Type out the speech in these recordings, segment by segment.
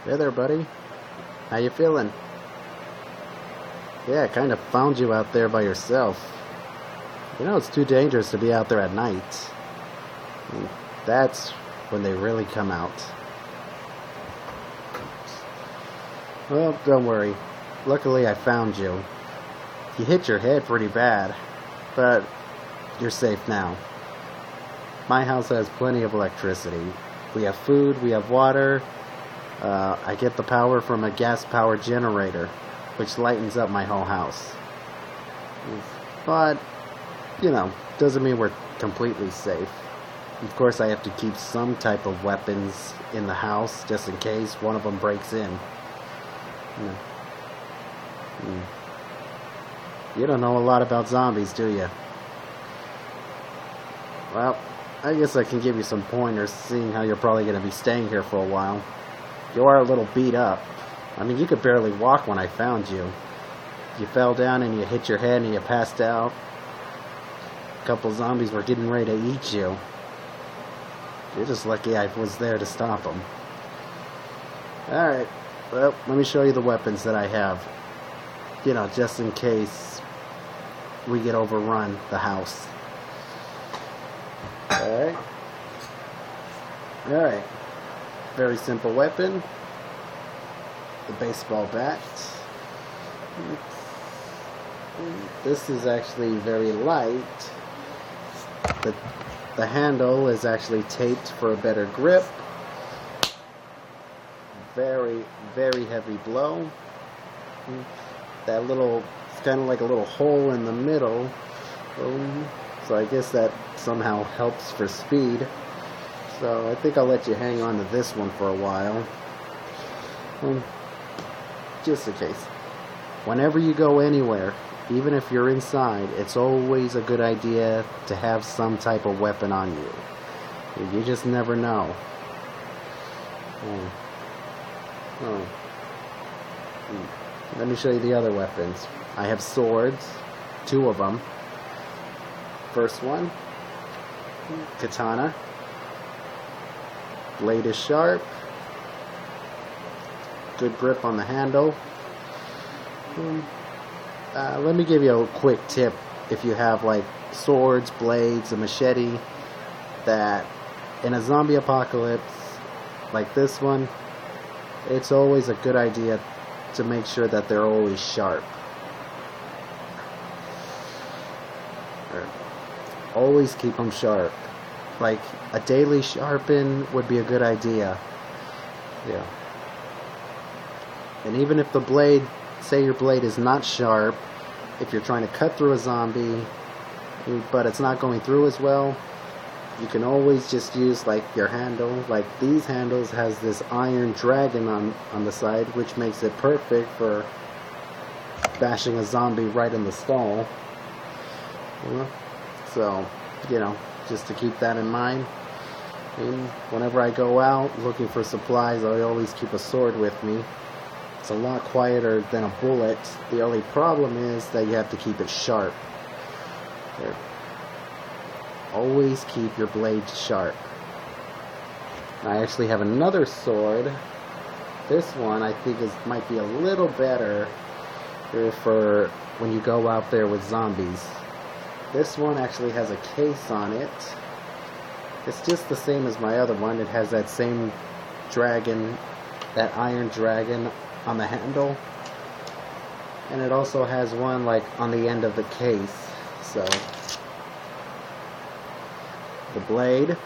Hey there, buddy. How you feeling? Yeah, I kind of found you out there by yourself. You know, it's too dangerous to be out there at night. And that's when they really come out. Well, don't worry. Luckily, I found you. You hit your head pretty bad, but you're safe now. My house has plenty of electricity. We have food, we have water. I get the power from a gas-powered generator, which lightens up my whole house. But, you know, doesn't mean we're completely safe. Of course, I have to keep some type of weapons in the house, just in case one of them breaks in. You don't know a lot about zombies, do you? Well, I guess I can give you some pointers, seeing how you're probably going to be staying here for a while. You are a little beat up. I mean, you could barely walk when I found you. You fell down and you hit your head and you passed out. A couple zombies were getting ready to eat you. You're just lucky I was there to stop them. Alright, well, let me show you the weapons that I have. You know, just in case we get overrun, the house. Alright. Alright. Very simple weapon. The baseball bat. This is actually very light. The handle is actually taped for a better grip. Very, very heavy blow. That little, it's kind of like a little hole in the middle. So I guess that somehow helps for speed. So I think I'll let you hang on to this one for a while. Just in case. Whenever you go anywhere, even if you're inside, it's always a good idea to have some type of weapon on you. You just never know. Let me show you the other weapons. I have swords, 2 of them. First one, katana. Blade is sharp. Good grip on the handle. Let me give you a quick tip. If you have like swords, blades, a machete, that in a zombie apocalypse like this one, it's always a good idea to make sure that they're always sharp. Always keep them sharp. Like a daily sharpen would be a good idea. Yeah. And even if the blade, say your blade is not sharp, if you're trying to cut through a zombie, but it's not going through as well, you can always just use like your handle. Like these handles has this iron dragon on the side, which makes it perfect for bashing a zombie right in the skull. So, you know, just to keep that in mind. And whenever I go out looking for supplies, I always keep a sword with me. It's a lot quieter than a bullet. The only problem is that you have to keep it sharp. There. Always keep your blade sharp. I actually have another sword. This one I think might be a little better for when you go out there with zombies. This one actually has a case on it. It's just the same as my other one. It has that same dragon, that iron dragon on the handle. And it also has one like on the end of the case. So, the blade.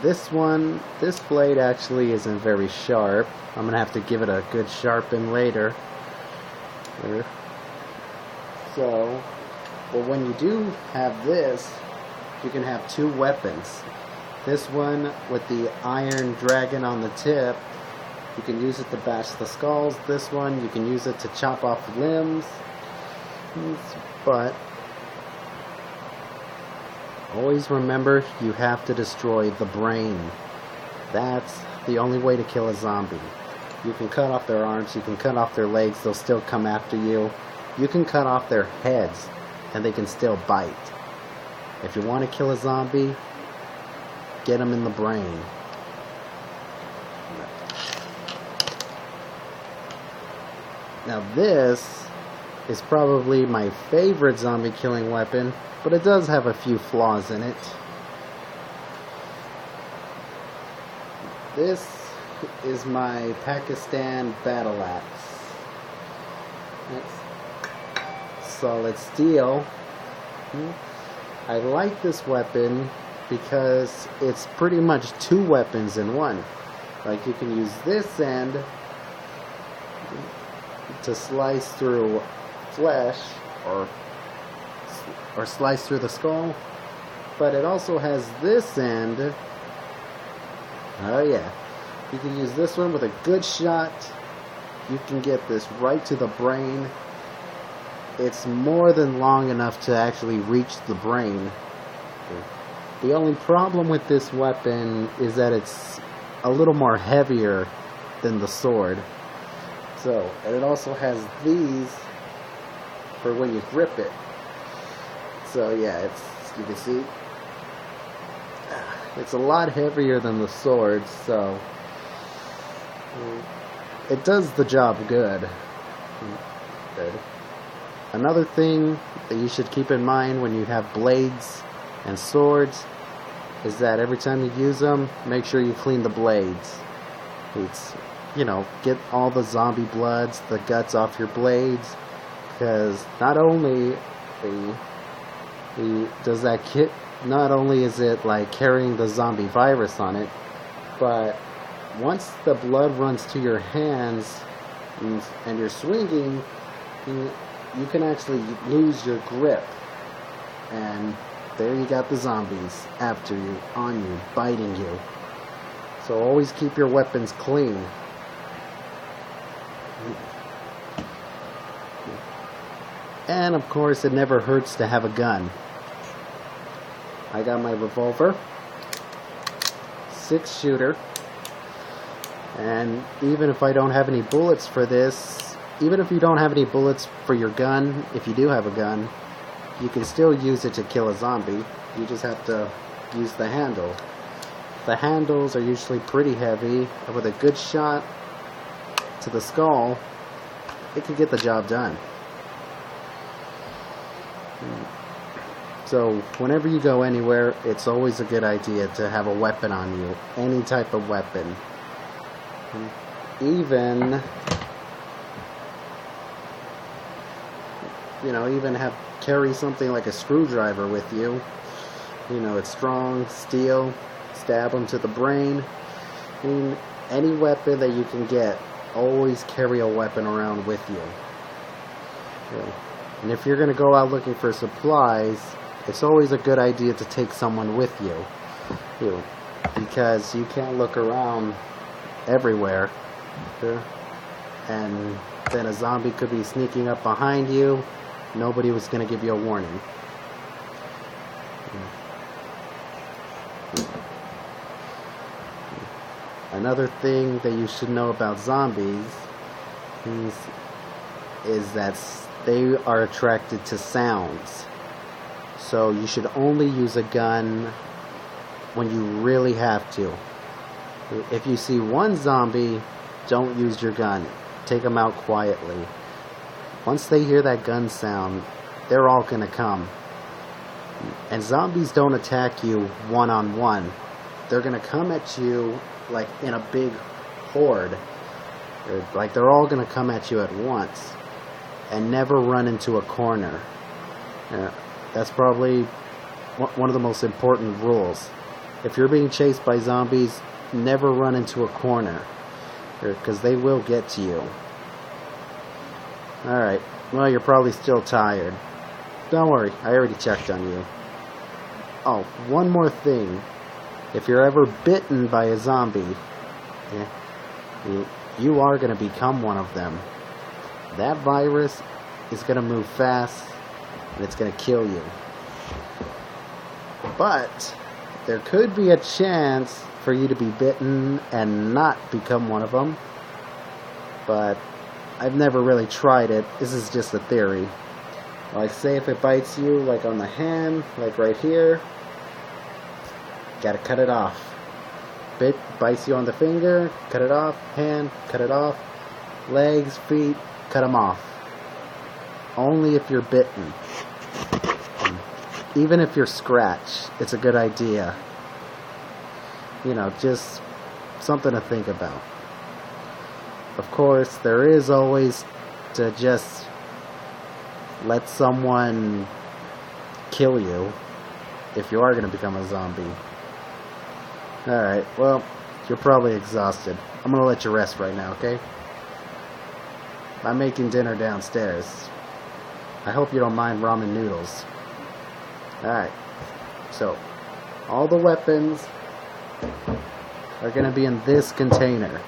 This blade actually isn't very sharp. I'm going to have to give it a good sharpen later. There. So, but when you do have this, you can have 2 weapons. This one with the iron dragon on the tip, you can use it to bash the skulls. This one, you can use it to chop off limbs. But always remember, you have to destroy the brain. That's the only way to kill a zombie. You can cut off their arms, you can cut off their legs, they'll still come after you. You can cut off their heads, and they can still bite. If you want to kill a zombie, get them in the brain. Now this is probably my favorite zombie killing weapon, but it does have a few flaws in it. This is my Pakistan battle axe. It's solid steel. I like this weapon because it's pretty much two weapons in one. Like, you can use this end to slice through flesh or slice through the skull, but it also has this end. Oh yeah, you can use this one with a good shot. You can get this right to the brain. It's more than long enough to actually reach the brain. The only problem with this weapon is that it's a little more heavier than the sword. So, and it also has these for when you grip it. So yeah, you can see it's a lot heavier than the sword, so it does the job good. Another thing that you should keep in mind when you have blades and swords is that every time you use them, make sure you clean the blades. It's, get all the zombie bloods, the guts off your blades, because not only does that kit, not only is it like carrying the zombie virus on it, but once the blood runs to your hands and you're swinging, you can actually lose your grip, and there you got the zombies after you, on you, biting you. So always keep your weapons clean. And of course, it never hurts to have a gun. I got my revolver, 6-shooter, and even if I don't have any bullets for this, even if you don't have any bullets for your gun, if you do have a gun, you can still use it to kill a zombie. You just have to use the handle. The handles are usually pretty heavy, and with a good shot to the skull, it can get the job done. So whenever you go anywhere, it's always a good idea to have a weapon on you, any type of weapon. Even carry something like a screwdriver with you. It's strong steel, stab them to the brain. Any weapon that you can get, always carry a weapon around with you. And if you're going to go out looking for supplies, it's always a good idea to take someone with you, because you can't look around everywhere, and then a zombie could be sneaking up behind you. Nobody was going to give you a warning. Another thing that you should know about zombies is that they are attracted to sounds. So you should only use a gun when you really have to. If you see one zombie, don't use your gun. Take them out quietly. Once they hear that gun sound, they're all going to come. And zombies don't attack you one-on-one. They're going to come at you like in a big horde. They're all going to come at you at once. And never run into a corner. That's probably one of the most important rules. If you're being chased by zombies, never run into a corner, because they will get to you. Alright, well, you're probably still tired. Don't worry, I already checked on you. Oh, one more thing. If you're ever bitten by a zombie, you are going to become one of them. That virus is going to move fast, and it's going to kill you. But there could be a chance for you to be bitten and not become one of them. But I've never really tried it. This is just a theory. Like, say if it bites you, like on the hand, like right here, gotta cut it off. bites you on the finger, cut it off. Hand, cut it off. Legs, feet, cut them off. Only if you're bitten. Even if you're scratched, it's a good idea. You know, just something to think about. Of course, there is always to just let someone kill you if you are going to become a zombie. Alright, well, you're probably exhausted. I'm going to let you rest right now, okay? I'm making dinner downstairs. I hope you don't mind ramen noodles. Alright, so all the weapons are going to be in this container.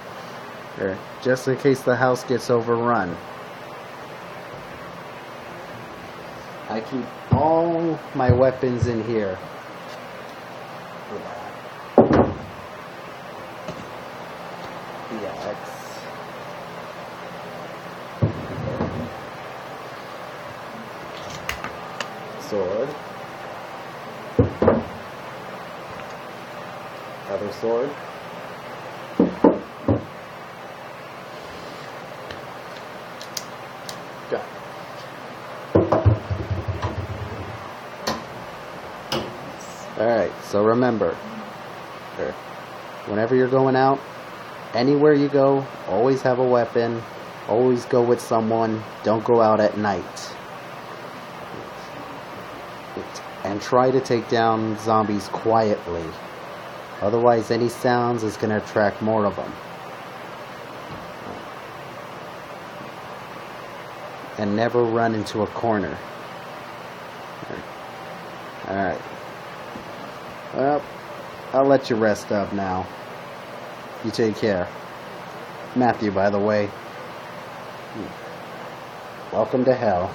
Here, just in case the house gets overrun. I keep all my weapons in here. The axe. Sword. Other sword. Got it. Alright, so remember, whenever you're going out, anywhere you go, always have a weapon, always go with someone, don't go out at night. And try to take down zombies quietly. Otherwise, any sounds is going to attract more of them. And never run into a corner. Alright. Well, I'll let you rest up now. You take care. Matthew, by the way. Welcome to hell.